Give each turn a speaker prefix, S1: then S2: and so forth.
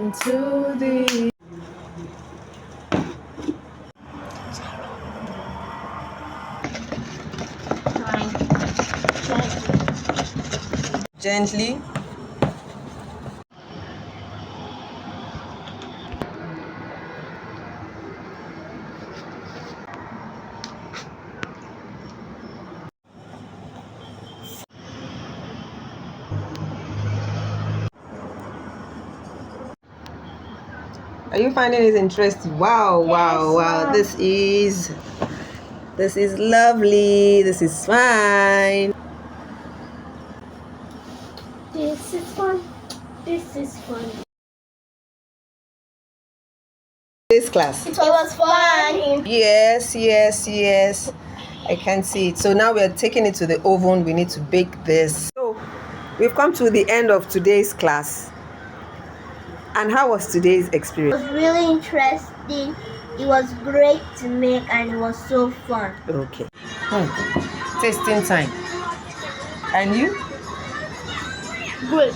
S1: into the gently. Are you finding it interesting? Wow, wow, wow. This is lovely. This is fine.
S2: This is fun. This is fun.
S1: This class.
S2: It was fun.
S1: Yes, yes, yes. I can see it. So now we are taking it to the oven. We need to bake this. So we've come to the end of today's class. And how was today's experience?
S2: It was really interesting. It was great to make and it was so fun.
S1: Okay. Tasting time. And you?
S2: Great.